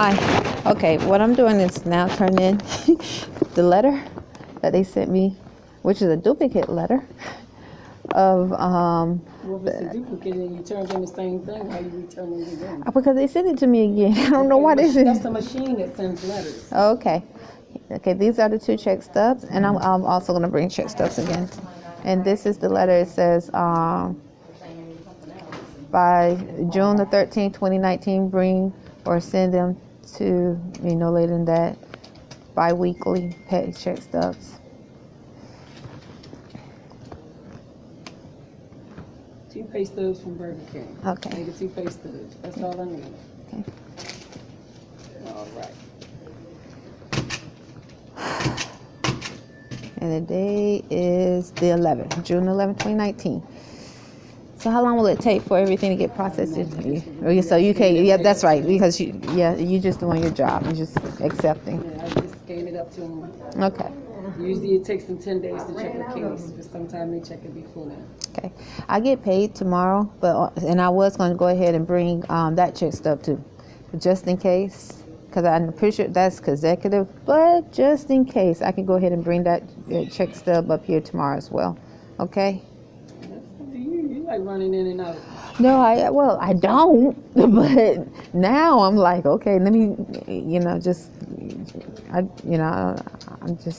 Hi. Okay, what I'm doing is now turning in the letter that they sent me, which is a duplicate letter of Well, if it's a duplicate and you turn in the same thing, how you return it again? because they sent it to me again. I don't know why they sent That's it. the machine that sends letters. Okay. Okay, these are the 2 check stubs, and I'm also going to bring check stubs again. And this is the letter. It says, by June the 13th, 2019, bring or send them to me no later than that. Bi-weekly pay check stubs. 2 pay stubs from Burger King. Okay. Make it 2 pay stubs. That's all I need. Okay. All right. And the date is the 11th, June 11th, 2019. So how long will it take for everything to get processed? So you can't, yeah, that's right, because you're just doing your job. You're just accepting. Yeah, I just scan it up to them. Okay. Usually it takes them 10 days to check a case, but sometimes they check it before that. Okay. I get paid tomorrow, and I was going to go ahead and bring that check stub too, just in case, because I'm pretty sure that's consecutive, but just in case, I can go ahead and bring that check stub up here tomorrow as well. Okay? You like running in and out. No, I don't, but now I'm like, okay, let me, I'm just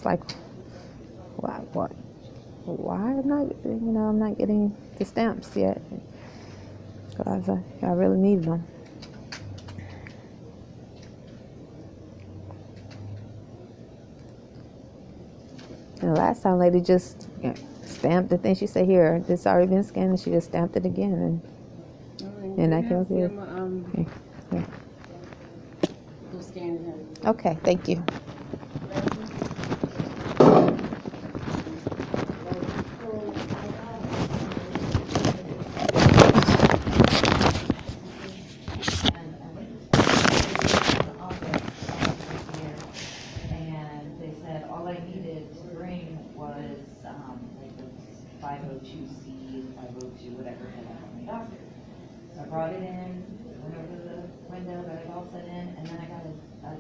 like, why I'm not getting the stamps yet? Because I really need them. And the last time, lady just stamped the thing. She said, "Here, this already been scanned," and she just stamped it again, and I can see it. Okay, thank you. And they said all I needed to bring was like the 502C, 502 whatever that I had my doctor. So I brought it in, went over to the window, got it all set in, and then I got a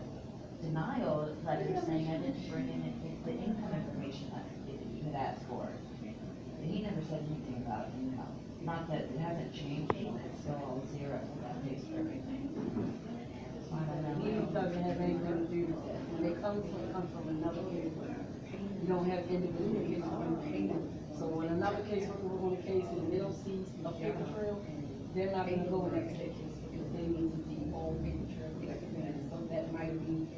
denial letter saying I didn't bring in the income information that you had asked for. And he never said anything about income. Not that it hasn't changed, but it's still all zero. That pays for everything. So I don't know. It doesn't have anything to do with that. When they come from another case, you don't have individual cases on payment. So when another case worker on a case and they don't see a paper trail, they're not going to go next to that case because they need to see all paper trail. So that might be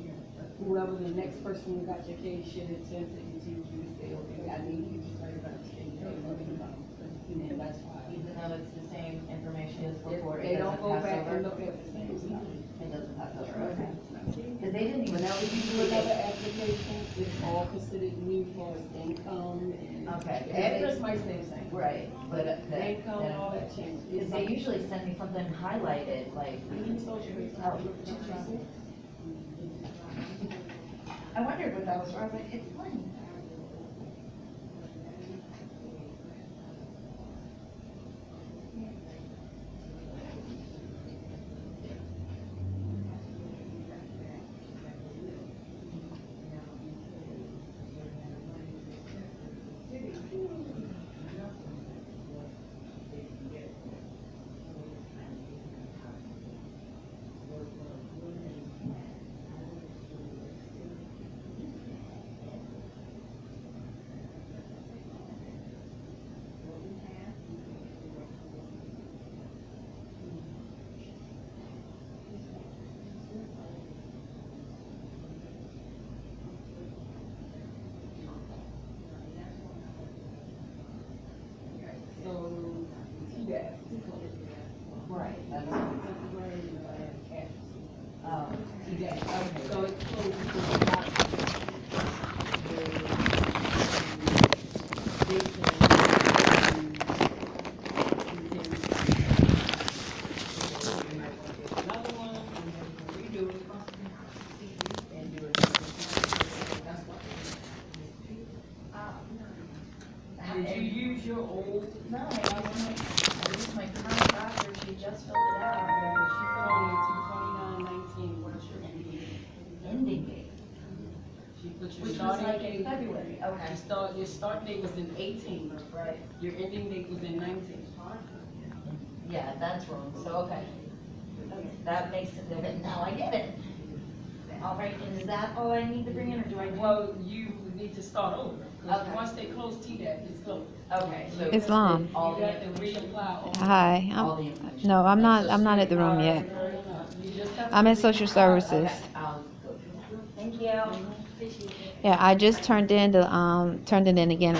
whoever the next person who got your case should have sent it to you to say, okay, I need you to try to understand. And that's why. Even though it's the same information as before, They it don't doesn't go pass back over. and look at the same stuff. It doesn't pass over, okay. Because they didn't even know. Whenever you do another application, it's all considered new for income and. Okay. The address might stay the same. Right, but Income and all that changes. because they usually send me something highlighted, like. Oh, I wondered what that was for. I was like, it's plain. today. So it's closed to the doctor. Another one, redo it. And do it. That's what. Did you use your old? No, I used my current doctor, she just filled it out. She put on it to 29/19. What's your ending date? Ending date, She put your which was starting like date. in February, okay. Your start date was in 18. Right. Your ending date was in 19. Yeah, that's wrong, so, okay. That makes it, okay, now I get it. All right, and is that all I need to bring in, or do I? Well, you need to start over. 'Cause Okay. once they close TDAP, it's closed. Okay, so. Islam. All You the have to information. reapply all. Hi. All the information. No, I'm Like not at the room Social yet. Security You just have I'm to in social reapply. services. Okay, I'll go through that. Thank you. Appreciate it. Yeah, I just turned it in again,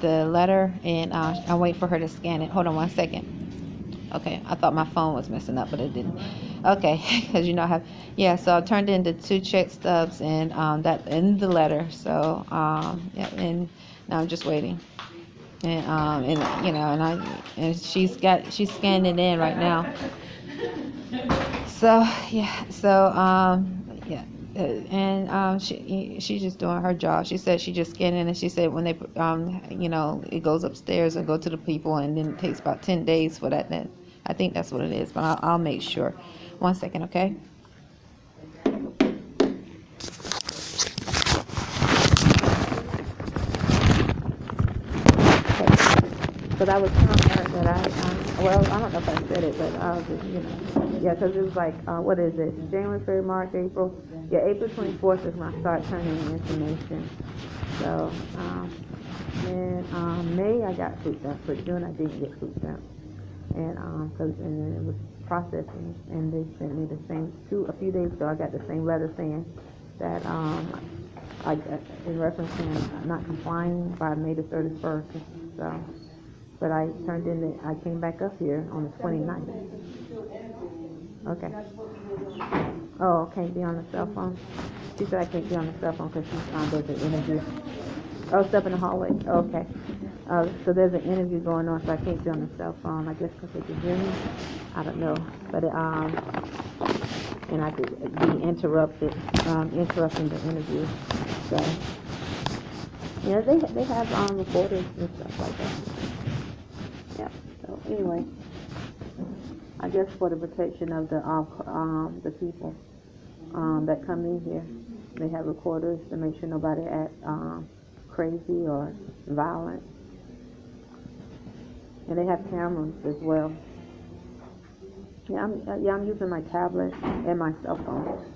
the letter, and I'm waiting for her to scan it. Hold on 1 second. Okay, I thought my phone was messing up, but it didn't. Okay, because I have, yeah. So I turned in the 2 check stubs and that in the letter. So yeah, and now I'm just waiting. And she's scanning it in right now. So yeah, yeah, and she's just doing her job. She said she just scanned in, and she said when they it goes upstairs and go to the people, and then it takes about 10 days for that. Then I think that's what it is, but I'll make sure. 1 second, okay? But I was telling her that I don't know if I said it, but I was just, yeah, because it was like, what is it? January, February, March, April. Yeah, April 24th is when I start turning in information. So, May I got food stamps, but June I didn't get food stamps. And, and it was processing, and they sent me the same, a few days ago, I got the same letter saying that, in reference to not complying by May the 31st. So. But I came back up here on the 29th. Okay. Oh, I can't be on the cell phone? She said I can't be on the cell phone because there's an interview. Oh, step in the hallway. Okay. So there's an interview going on, so I can't be on the cell phone. I guess because they can hear me. I don't know. But, and I could be interrupting the interview. So, yeah, they have reporters and stuff like that. Yeah. So anyway, I guess for the protection of the people that come in here, they have recorders to make sure nobody act crazy or violent, and they have cameras as well. Yeah, I'm using my tablet and my cell phone.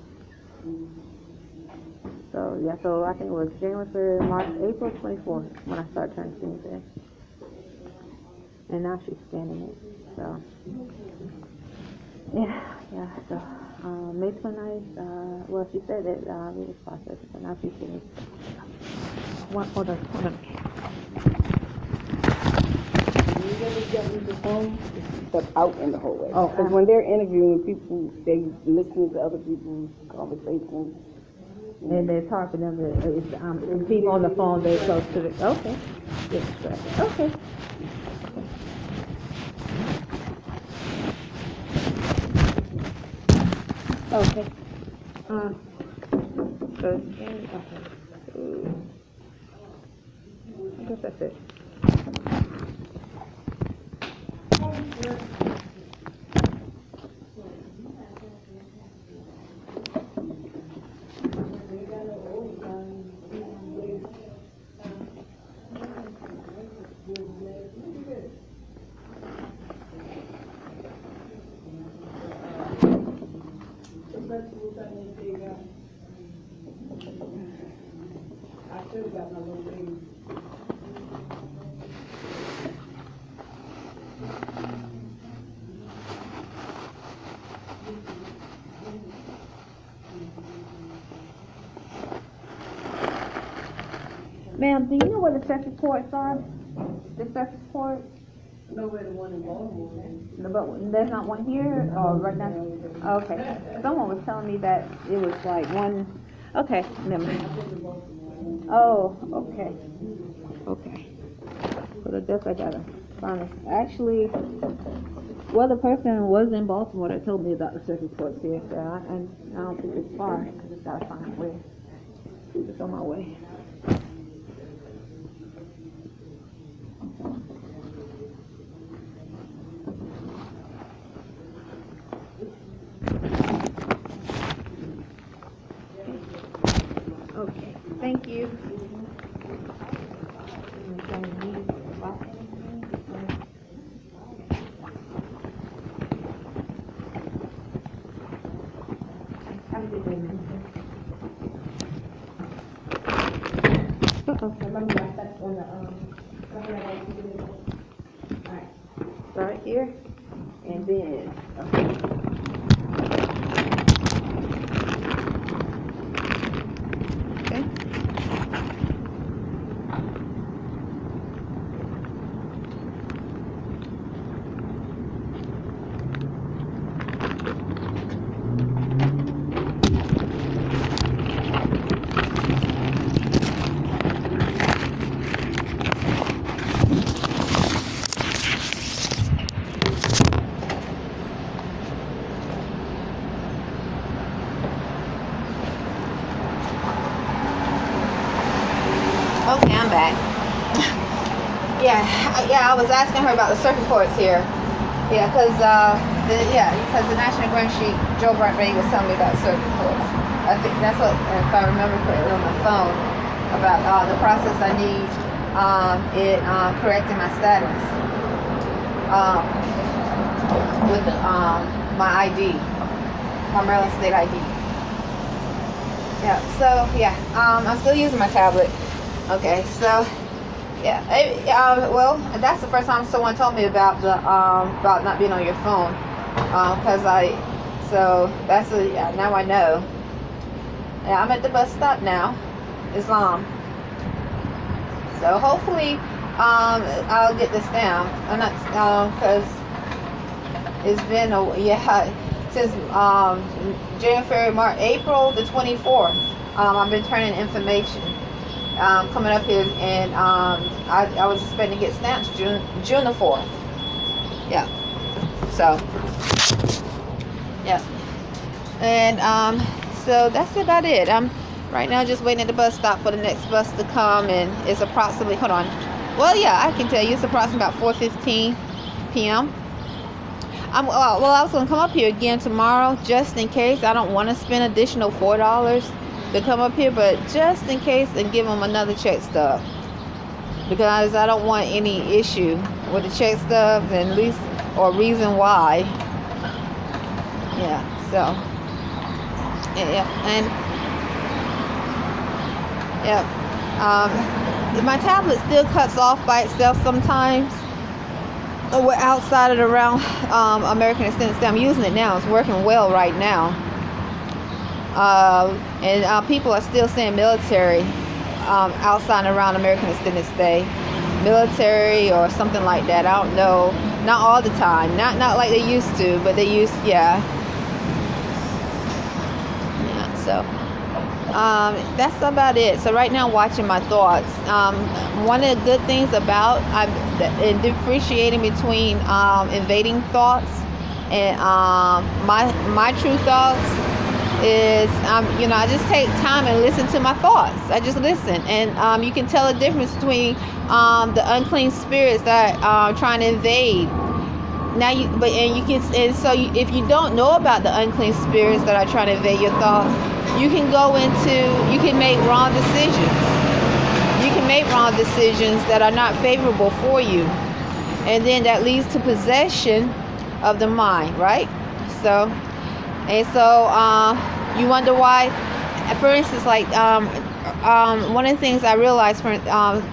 So yeah, so I think it was January, February, March, April 24th when I started turning things in. And now she's scanning it. So yeah. So May 29th. Well, she said that it was processed, but now she's getting. Hold on. You ever get with the phone? Step out in the hallway. Oh, Because when they're interviewing people, they listen to other people's conversations. And it's hard for them to. It's people on the phone. They're close to the. Okay. Get distracted. Okay. Okay. Okay. I guess that's it. I still got my little baby. Ma'am, do you know where the search reports are? The search reports? know where the one in Baltimore is. No, but there's not one here, or right now? Okay. Someone was telling me that it was like one. Okay, never mind. Oh, okay. Okay. So the death I gotta find it. Actually, well, the person was in Baltimore that told me about the circuit courts here, so I don't think it's far. I just gotta find where. It's on my way. Okay, thank you. Have a good day, man. Alright, start here, and then, okay. Okay, I'm back. Yeah, I was asking her about the circuit courts here. Yeah, because the National Grand Street, Joe Brent-Ray was telling me about circuit courts. I think that's what, if I remember correctly on the phone, about the process I need in correcting my status with my ID, my Maryland State ID. Yeah, so yeah, I'm still using my tablet. Okay, so yeah, well, that's the first time someone told me about the about not being on your phone, so that's now I know. Yeah, I'm at the bus stop now, Islam. So hopefully, I'll get this down. I'm not because it's been since January, March, April the 24th. I've been turning information. Coming up here, and I was expecting to get stamps June the 4th. Yeah. So yeah, and so that's about it. I'm right now just waiting at the bus stop for the next bus to come, and it's approximately, hold on, well, yeah, I can tell you it's approximately about 4:15 p.m. I was going to come up here again tomorrow just in case. I don't want to spend additional $4 to come up here, but just in case, and give them another check stub, because I don't want any issue with the check stub, and at least, or reason why. Yeah, so my tablet still cuts off by itself sometimes. We're outside and around American Extended Stay. I'm using it now. It's working well right now. And people are still saying military outside and around American Extended Stay. Military or something like that. I don't know. Not all the time. Not like they used to, but they used, yeah. Yeah, so that's about it. So right now, watching my thoughts. One of the good things about in differentiating between invading thoughts and my true thoughts is I just take time and listen to my thoughts. I just listen, and you can tell the difference between the unclean spirits that are trying to invade. Now if you don't know about the unclean spirits that are trying to invade your thoughts, you can make wrong decisions. You can make wrong decisions that are not favorable for you, and then that leads to possession of the mind, right? So you wonder why. For instance, like one of the things I realized from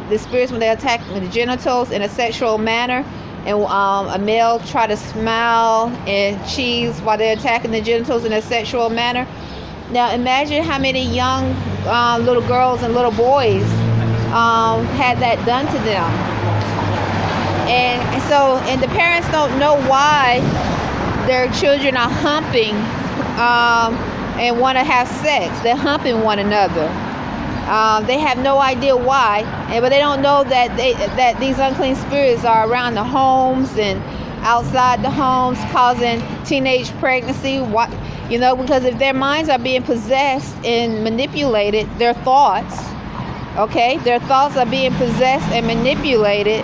the spirits, when they attack the genitals in a sexual manner, and a male try to smile and cheese while they're attacking the genitals in a sexual manner. Now imagine how many young little girls and little boys had that done to them. And and the parents don't know why their children are humping and want to have sex. They're humping one another. They have no idea why, but they don't know that these unclean spirits are around the homes and outside the homes, causing teenage pregnancy. Because if their minds are being possessed and manipulated, their thoughts are being possessed and manipulated,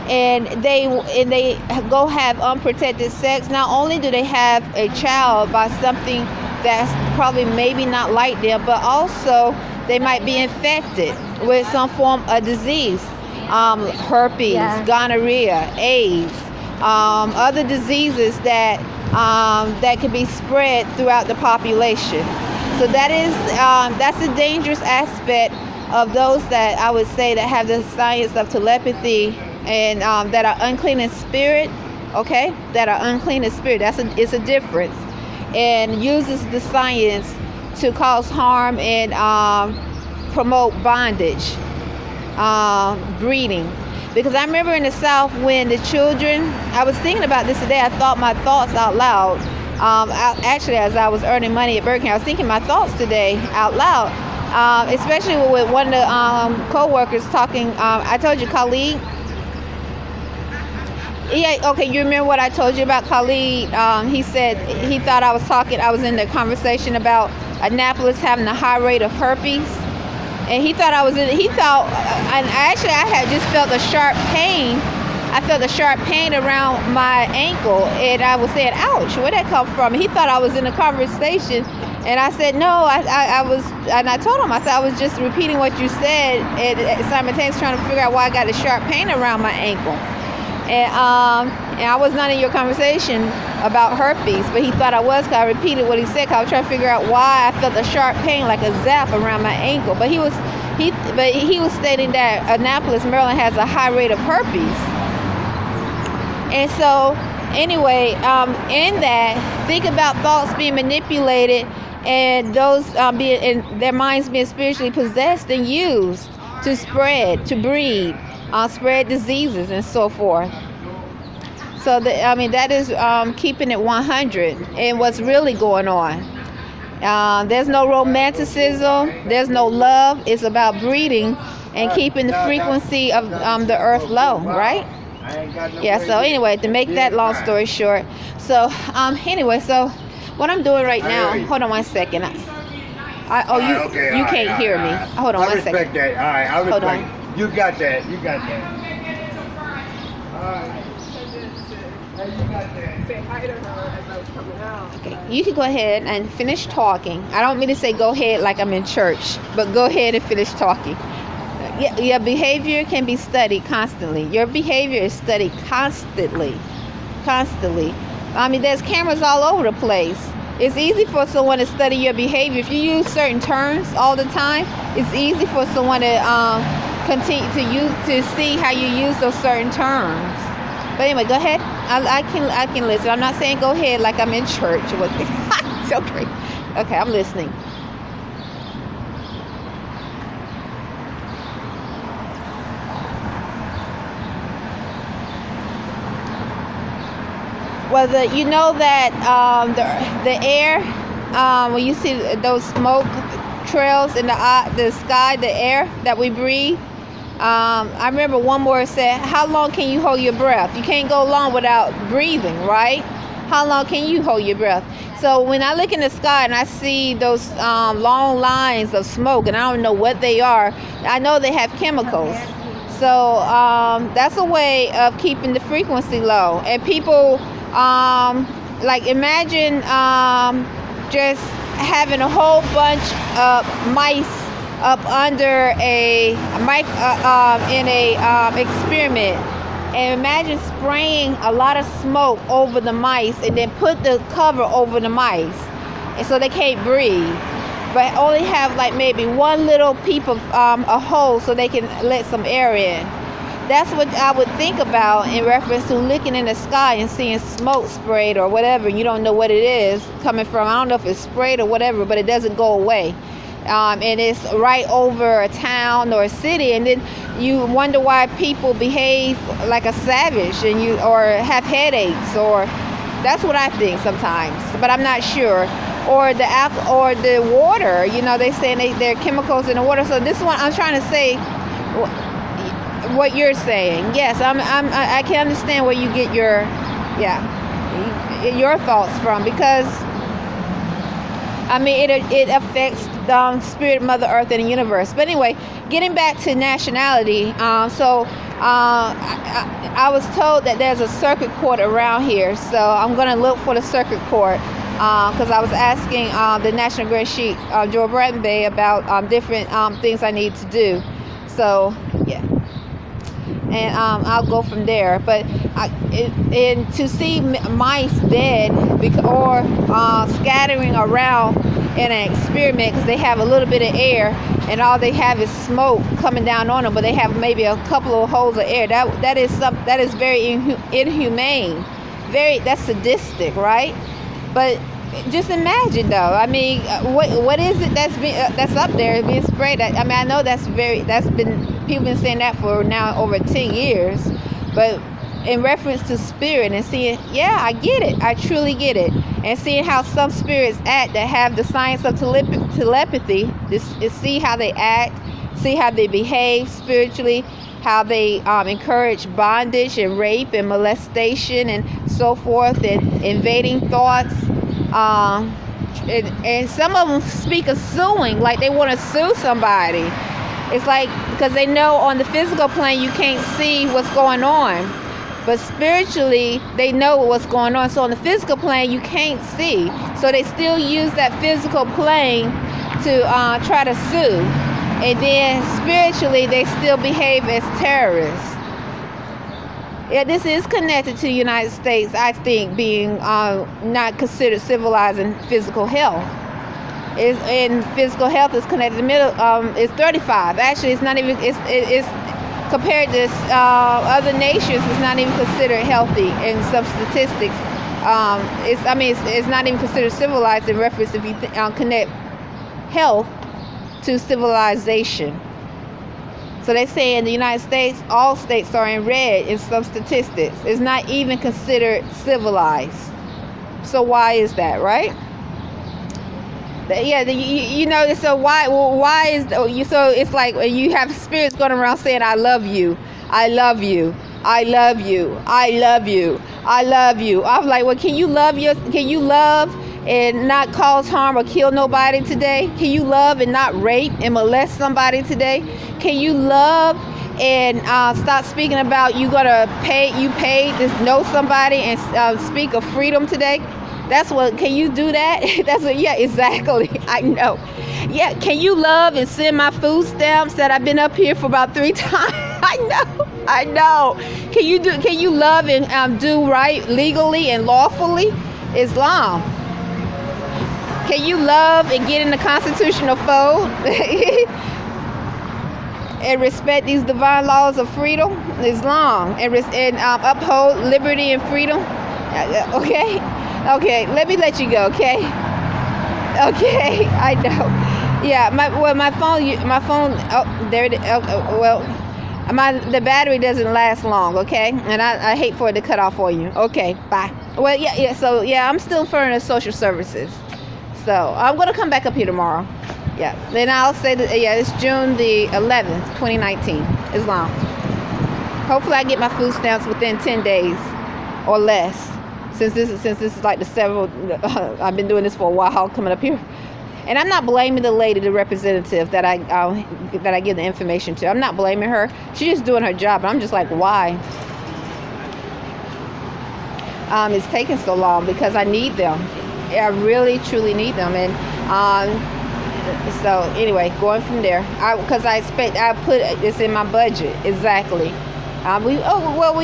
and they go have unprotected sex. Not only do they have a child by something that's probably maybe not like them, but also they might be infected with some form of disease, herpes, gonorrhea, AIDS, other diseases that can be spread throughout the population. So that's a dangerous aspect of those that I would say that have the science of telepathy and that are unclean in spirit. Okay, that are unclean in spirit. It's a difference, and uses the science to cause harm and promote bondage, breeding. Because I remember in the South when the children, I was thinking about this today, I thought my thoughts out loud. Actually, as I was earning money at Burger King, I was thinking my thoughts today out loud, especially with one of the co-workers talking. I told you, Khalid. Yeah, okay, you remember what I told you about Khalid? He said he thought I was in the conversation about Annapolis having a high rate of herpes. And he thought and actually I had just felt a sharp pain. I felt a sharp pain around my ankle, and I was saying, ouch, where'd that come from? He thought I was in a conversation, and I said, no, I was, and I told him, I said, I was just repeating what you said, and simultaneously trying to figure out why I got a sharp pain around my ankle. And I was not in your conversation about herpes, but he thought I was, because I repeated what he said, because I was trying to figure out why I felt a sharp pain, like a zap around my ankle. But he was stating that Annapolis, Maryland has a high rate of herpes. And so, anyway, in that, think about thoughts being manipulated and those and their minds being spiritually possessed and used to spread, to breed, spread diseases and so forth. So that is keeping it 100 and what's really going on. There's no romanticism, there's no love. It's about breeding and keeping the frequency of the earth low, right? Yeah, so anyway, to make that long story short, so anyway, so what I'm doing right now, hold on one second. You can't hear me. Hold on one second. I respect that. All right, I respect. Hold on. You got that. All right. Hey, you got that. Say hi to her as I was coming out. Okay, you can go ahead and finish talking. I don't mean to say go ahead like I'm in church, but go ahead and finish talking. Your behavior can be studied constantly. Your behavior is studied constantly. I mean, there's cameras all over the place. It's easy for someone to study your behavior. If you use certain terms all the time, it's easy for someone to continue to see how you use those certain terms. But anyway, go ahead. I can listen. I'm not saying go ahead like I'm in church. It's okay. Okay, I'm listening. Well, you know that the air, when you see those smoke trails in the sky, the air that we breathe. I remember one more said, how long can you hold your breath? You can't go long without breathing, right? How long can you hold your breath? So when I look in the sky and I see those long lines of smoke, and I don't know what they are, I know they have chemicals. So that's a way of keeping the frequency low. And people, like imagine just having a whole bunch of mice up under a mic in a experiment, and imagine spraying a lot of smoke over the mice and then put the cover over the mice, and so they can't breathe, but only have like maybe one little peep of a hole so they can let some air in. That's what I would think about in reference to looking in the sky and seeing smoke sprayed or whatever. You don't know what it is coming from. I don't know if it's sprayed or whatever, but it doesn't go away. and it's right over a town or a city, and then you wonder why people behave like a savage and or have headaches, or that's what I think sometimes, but I'm not sure. Or the or the water, they say there are chemicals in the water. So this one I'm trying to say what you're saying. Yes, I can understand where you get your thoughts from, because I mean it affects the spirit, Mother Earth, and the universe. But anyway, getting back to nationality, I was told that there's a circuit court around here, so I'm going to look for the circuit court, because I was asking the National Grand Sheik, Joe Arrington-Bey, about different things I need to do. So yeah, and I'll go from there. But and to see mice dead or scattering around in an experiment, because they have a little bit of air and all they have is smoke coming down on them, but they have maybe a couple of holes of air. That is very inhumane, that's sadistic, right? But just imagine, though. I mean, what is it that's up there being sprayed? I mean, I know people been saying that for now over 10 years, but in reference to spirit and seeing, I get it, I truly get it, and seeing how some spirits act that have the science of telepathy, see how they act, see how they behave spiritually, how they encourage bondage and rape and molestation and so forth, and invading thoughts. And some of them speak of suing, like they want to sue somebody. It's like, because they know on the physical plane you can't see what's going on, but spiritually they know what's going on. So on the physical plane you can't see, so they still use that physical plane to try to sue, and then spiritually they still behave as terrorists. Yeah, this is connected to the United States, I think, being not considered civilized in physical health. And physical health is connected to middle. It's 35. Actually, it's not even. It's compared to other nations. It's not even considered healthy in some statistics. It's not even considered civilized in reference if you connect health to civilization. So they say in the United States, all states are in red in some statistics. It's not even considered civilized. So why is that, right? Yeah, so why is so it's like you have spirits going around saying, I love you, I love you, I love you, I love you, I love you. I'm like, well, can you love and not cause harm or kill nobody today? Can you love and not rape and molest somebody today? Can you love and stop speaking about you paid to know somebody and speak of freedom today? Can you do that? Yeah, exactly. I know. Yeah, can you love and send my food stamps that I've been up here for about 3 times? I know. Can you love and do right legally and lawfully? Islam. Can you love and get in the constitutional fold and respect these divine laws of freedom? Islam. And uphold liberty and freedom? Okay, let me let you go, okay? Okay, I know. Yeah, my phone, oh, there it is. The battery doesn't last long, okay? And I hate for it to cut off for you. Okay, bye. Well, so I'm still referring to social services. So I'm going to come back up here tomorrow. Yeah, then I'll say that, it's June the 11th, 2019, Islam. Hopefully I get my food stamps within 10 days or less. Since this is like I've been doing this for a while, coming up here, and I'm not blaming the lady, the representative that I give the information to. I'm not blaming her. She's just doing her job. And I'm just like, why? It's taking so long because I need them. I really truly need them, and so anyway, going from there, because I put this in my budget exactly. We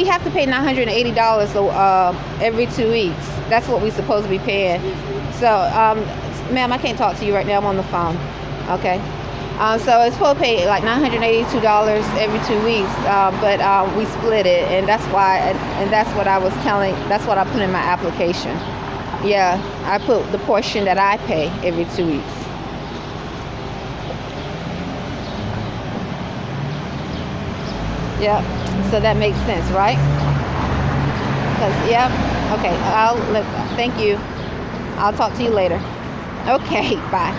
have to pay $980 every 2 weeks. That's what we're supposed to be paying. So, ma'am, I can't talk to you right now. I'm on the phone. Okay. So it's supposed to pay like $982 every 2 weeks, but we split it, and that's why. And that's what I was telling. That's what I put in my application. Yeah, I put the portion that I pay every 2 weeks. Yep. So that makes sense, right? Because, yep. Okay. Thank you. I'll talk to you later. Okay. Bye.